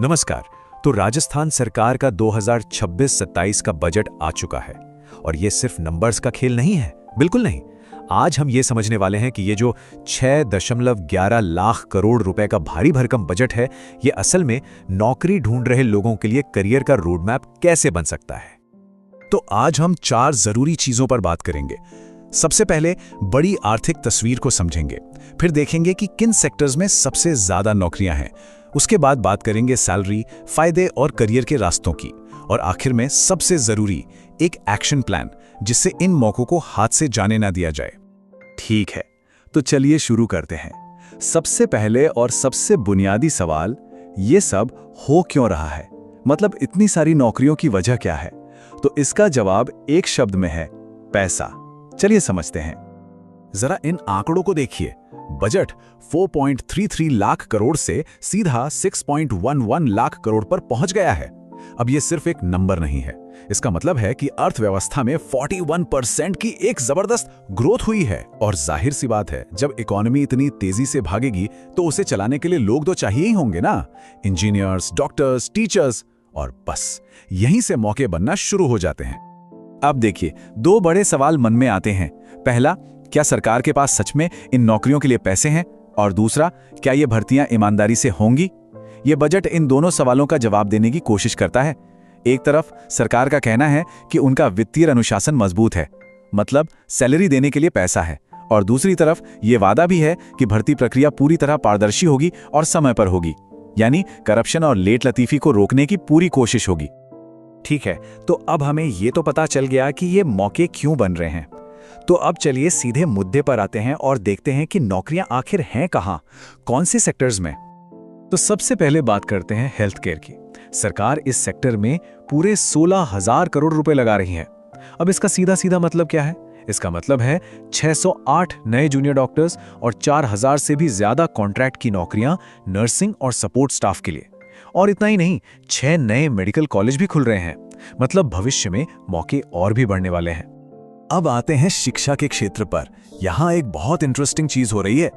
नमस्कार। तो राजस्थान सरकार का 2026-27 का बजट आ चुका है और ये सिर्फ नंबर्स का खेल नहीं है, बिल्कुल नहीं। आज हम ये समझने वाले हैं कि ये जो 6.11 लाख करोड़ रुपए का भारी भरकम बजट है, ये असल में नौकरी ढूंढ रहे लोगों के लिए करियर का रोड मैप कैसे बन सकता है। तो आज हम 4 जरूरी चीजों पर बात करेंगे। सबसे पहले बड़ी आर्थिक तस्वीर को समझेंगे, फिर देखेंगे कि किन सेक्टर्स में सबसे ज्यादा नौकरियां हैं। उसके बाद बात करेंगे सैलरी, फायदे और करियर के रास्तों की, और आखिर में सबसे जरूरी एक एक्शन प्लान, जिससे इन मौकों को हाथ से जाने ना दिया जाए। ठीक है, तो चलिए शुरू करते हैं। सबसे पहले और सबसे बुनियादी सवाल, ये सब हो क्यों रहा है? मतलब इतनी सारी नौकरियों की वजह क्या है? तो इसका जवाब एक शब्द में है, पैसा। चलिए समझते हैं। जरा इन आंकड़ों को देखिए। बजट 4.33 लाख करोड़ से सीधा 6.11 लाख करोड़ पर पहुंच गया है। अब ये सिर्फ एक नंबर नहीं है, इसका मतलब है कि अर्थव्यवस्था में 41% की एक जबरदस्त ग्रोथ हुई है। और जाहिर सी बात है, जब इकोनॉमी इतनी तेजी से भागेगी तो उसे चलाने के लिए लोग तो चाहिए ही होंगे ना। इंजीनियर्स, डॉक्टर्स, टीचर्स, और बस यहीं से मौके बनना शुरू हो जाते हैं। अब देखिए, 2 बड़े सवाल मन में आते हैं। पहला, क्या सरकार के पास सच में इन नौकरियों के लिए पैसे हैं? और दूसरा, क्या ये भर्तियां ईमानदारी से होंगी? ये बजट इन दोनों सवालों का जवाब देने की कोशिश करता है। एक तरफ सरकार का कहना है कि उनका वित्तीय अनुशासन मजबूत है, मतलब सैलरी देने के लिए पैसा है, और दूसरी तरफ ये वादा भी है कि भर्ती प्रक्रिया पूरी तरह पारदर्शी होगी और समय पर होगी, यानी करप्शन और लेट लतीफी को रोकने की पूरी कोशिश होगी। ठीक है, तो अब हमें ये तो पता चल गया कि ये मौके क्यों बन रहे हैं। तो अब चलिए सीधे मुद्दे पर आते हैं और देखते हैं कि नौकरियां आखिर हैं कहां, कौन से सेक्टर्स में। तो सबसे पहले बात करते हैं हेल्थ केयर की। सरकार इस सेक्टर में पूरे 16,000 करोड़ रुपए लगा रही है। अब इसका सीधा सीधा मतलब क्या है? इसका मतलब है 608 नए जूनियर डॉक्टर्स और 4,000 से भी ज्यादा कॉन्ट्रैक्ट की नौकरियां नर्सिंग और सपोर्ट स्टाफ के लिए। और इतना ही नहीं, 6 नए मेडिकल कॉलेज भी खुल रहे हैं। मतलब भविष्य में मौके और भी बढ़ने वाले हैं। अब आते हैं शिक्षा के क्षेत्र पर। यहां एक बहुत इंटरेस्टिंग चीज हो रही है।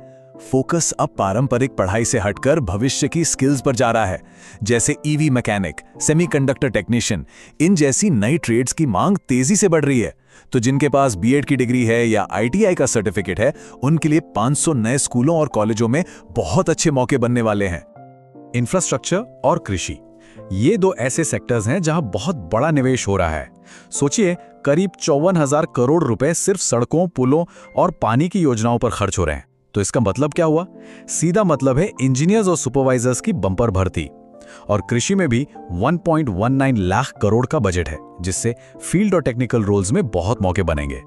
फोकस अब पारंपरिक पढ़ाई से हटकर भविष्य की स्किल्स पर जा रहा है, जैसे ईवी मैकेनिक, सेमीकंडक्टर टेक्नीशियन। इन जैसी नई ट्रेड्स की मांग तेजी से बढ़ रही है। तो जिनके पास बीएड की डिग्री है या आईटीआई का सर्टिफिकेट है, उनके लिए 500 नए स्कूलों और कॉलेजों में बहुत अच्छे मौके बनने वाले हैं। इंफ्रास्ट्रक्चर और कृषि, ये 2 ऐसे सेक्टर्स हैं जहां बहुत बड़ा निवेश हो रहा है। सोचिए, करीब 54,000 करोड़ रुपए सिर्फ सड़कों, पुलों और पानी की योजनाओं पर खर्च हो रहे हैं। तो इसका मतलब क्या हुआ? सीधा मतलब है इंजीनियर्स और सुपरवाइजर्स की बम्पर भर्ती। और कृषि में भी 1.19 लाख करोड़ का बजट है, जिससे फील्ड और टेक्निकल रोल्स में बहुत मौके बनेंगे।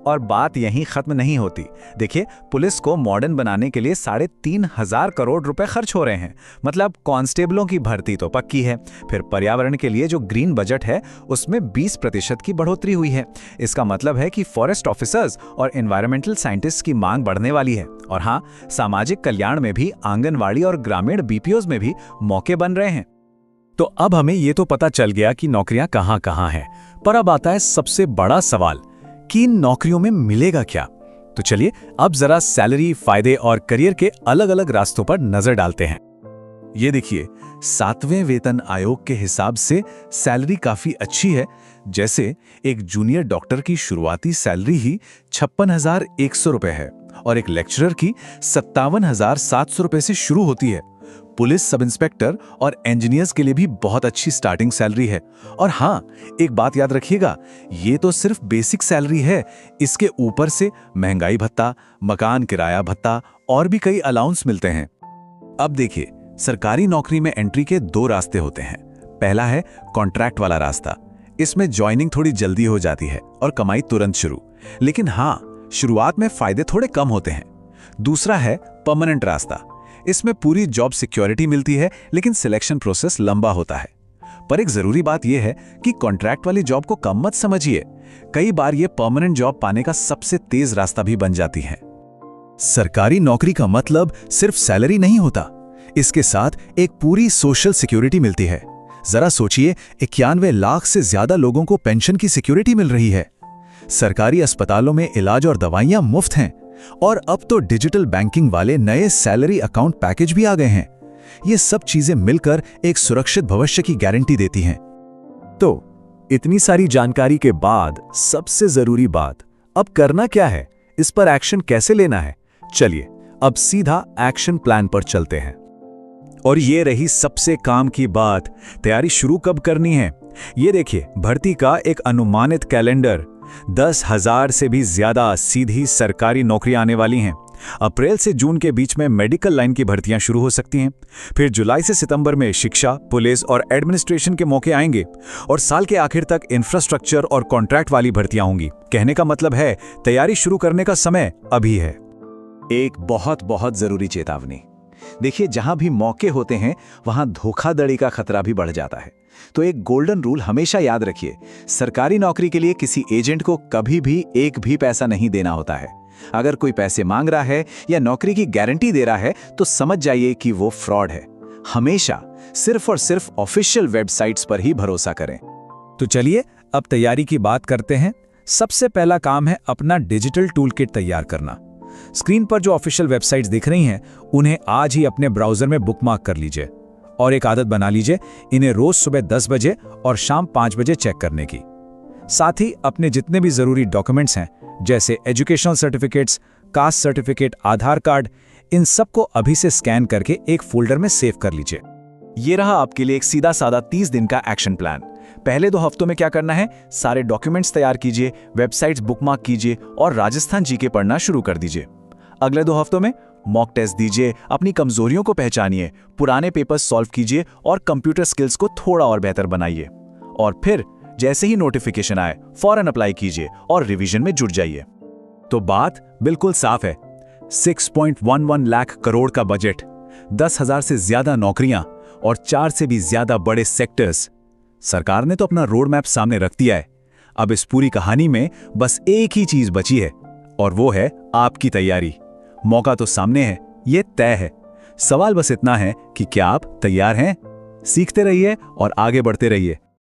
और बात यहीं खत्म नहीं होती। देखिए, पुलिस को मॉडर्न बनाने के लिए 3,500 करोड़ रुपए खर्च हो रहे हैं। मतलब कांस्टेबलों की भर्ती तो पक्की है। फिर पर्यावरण के लिए जो ग्रीन बजट है, उसमें 20% की बढ़ोतरी हुई है। इसका मतलब है कि फॉरेस्ट ऑफिसर्स और एनवायरमेंटल साइंटिस्ट की मांग बढ़ने वाली है। और हाँ, सामाजिक कल्याण में भी आंगनवाड़ी और ग्रामीण बीपीओज में भी मौके बन रहे हैं। तो अब हमें ये तो पता चल गया कि नौकरियां कहां कहां हैं, पर अब आता है सबसे बड़ा सवाल कि इन नौकरियों में मिलेगा क्या। तो चलिए अब जरा सैलरी, फायदे और करियर के अलग अलग रास्तों पर नजर डालते हैं। ये देखिए, 7वें वेतन आयोग के हिसाब से सैलरी काफी अच्छी है। जैसे एक जूनियर डॉक्टर की शुरुआती सैलरी ही 56,100 रुपए है और एक लेक्चरर की 57,700 रुपए से शुरू होती है। पुलिस सब इंस्पेक्टर और इंजीनियर्स के लिए भी बहुत अच्छी स्टार्टिंग सैलरी है। और हाँ, एक बात याद रखिएगा, ये तो सिर्फ बेसिक सैलरी है। इसके ऊपर से महंगाई भत्ता, मकान किराया भत्ता और भी कई अलाउंस मिलते हैं। अब देखिए, सरकारी नौकरी में एंट्री के 2 रास्ते होते हैं। पहला है कॉन्ट्रैक्ट वाला रास्ता। इसमें ज्वाइनिंग थोड़ी जल्दी हो जाती है और कमाई तुरंत शुरू। लेकिन हाँ, शुरुआत में फायदे थोड़े कम होते हैं। दूसरा है परमानेंट रास्ता। इसमें पूरी जॉब सिक्योरिटी मिलती है, लेकिन सिलेक्शन प्रोसेस लंबा होता है। पर एक जरूरी बात यह है कि कॉन्ट्रैक्ट वाली जॉब को कम मत समझिए। कई बार यह परमानेंट जॉब पाने का सबसे तेज रास्ता भी बन जाती है। सरकारी नौकरी का मतलब सिर्फ सैलरी नहीं होता, इसके साथ एक पूरी सोशल सिक्योरिटी मिलती है। जरा सोचिए, 91 लाख से ज्यादा लोगों को पेंशन की सिक्योरिटी मिल रही है। सरकारी अस्पतालों में इलाज और दवाइयां मुफ्त हैं। और अब तो डिजिटल बैंकिंग वाले नए सैलरी अकाउंट पैकेज भी आ गए हैं। ये सब चीजें मिलकर एक सुरक्षित भविष्य की गारंटी देती हैं। तो इतनी सारी जानकारी के बाद सबसे जरूरी बात, अब करना क्या है, इस पर एक्शन कैसे लेना है? चलिए अब सीधा एक्शन प्लान पर चलते हैं। और ये रही सबसे काम की बात, तैयारी शुरू कब करनी है। ये देखिए, भर्ती का एक अनुमानित कैलेंडर। 10,000 से भी ज्यादा सीधी सरकारी नौकरियां आने वाली हैं। अप्रैल से जून के बीच में मेडिकल लाइन की भर्तियां शुरू हो सकती हैं। फिर जुलाई से सितंबर में शिक्षा, पुलिस और एडमिनिस्ट्रेशन के मौके आएंगे। और साल के आखिर तक इंफ्रास्ट्रक्चर और कॉन्ट्रैक्ट वाली भर्तियां होंगी। कहने का मतलब है, तैयारी शुरू करने का समय अभी है। एक बहुत बहुत जरूरी चेतावनी, देखिए, जहां भी मौके होते हैं वहां धोखाधड़ी का खतरा भी बढ़ जाता है। तो एक गोल्डन रूल हमेशा याद रखिए, सरकारी नौकरी के लिए किसी एजेंट को कभी भी एक भी पैसा नहीं देना होता है। अगर कोई पैसे मांग रहा है या नौकरी की गारंटी दे रहा है तो समझ जाइए कि वो फ्रॉड है। हमेशा सिर्फ और सिर्फ ऑफिशियल वेबसाइट्स पर ही भरोसा करें। तो चलिए अब तैयारी की बात करते हैं। सबसे पहला काम है अपना डिजिटल टूलकिट तैयार करना। स्क्रीन पर जो ऑफिशियल वेबसाइट्स दिख रही हैं, उन्हें आज ही अपने ब्राउजर में बुकमार्क कर लीजिए और एक आदत बना लीजिए, इन्हें रोज सुबह 10 बजे और शाम 5 बजे चेक करने की। साथ ही अपने जितने भी जरूरी डॉक्यूमेंट्स हैं, जैसे एजुकेशनल सर्टिफिकेट्स, कास्ट सर्टिफिकेट, आधार कार्ड, इन सबको अभी से स्कैन करके एक फोल्डर में सेव कर लीजिए। ये रहा आपके लिए एक सीधा साधा 30 दिन का एक्शन प्लान। पहले 2 हफ्तों में क्या करना है, सारे डॉक्यूमेंट्स तैयार कीजिए, वेबसाइट्स बुकमार्क कीजिए और राजस्थान जीके पढ़ना शुरू कर दीजिए। अगले 2 हफ्तों में मॉक टेस्ट दीजिए, अपनी कमजोरियों को पहचानिए, पुराने पेपर्स सॉल्व कीजिए और कंप्यूटर स्किल्स को थोड़ा और बेहतर बनाइए। और फिर जैसे ही नोटिफिकेशन आए फौरन अप्लाई कीजिए और रिवीजन में जुट जाइए। तो बात बिल्कुल साफ है, 6.11 लाख करोड़ का बजट, 10,000 से ज्यादा नौकरियां और 4 से भी ज्यादा बड़े सेक्टर्स। सरकार ने तो अपना रोड मैप सामने रख दिया है। अब इस पूरी कहानी में बस एक ही चीज बची है और वो है आपकी तैयारी। मौका तो सामने है, ये तय है। सवाल बस इतना है कि क्या आप तैयार हैं? सीखते रहिए और आगे बढ़ते रहिए।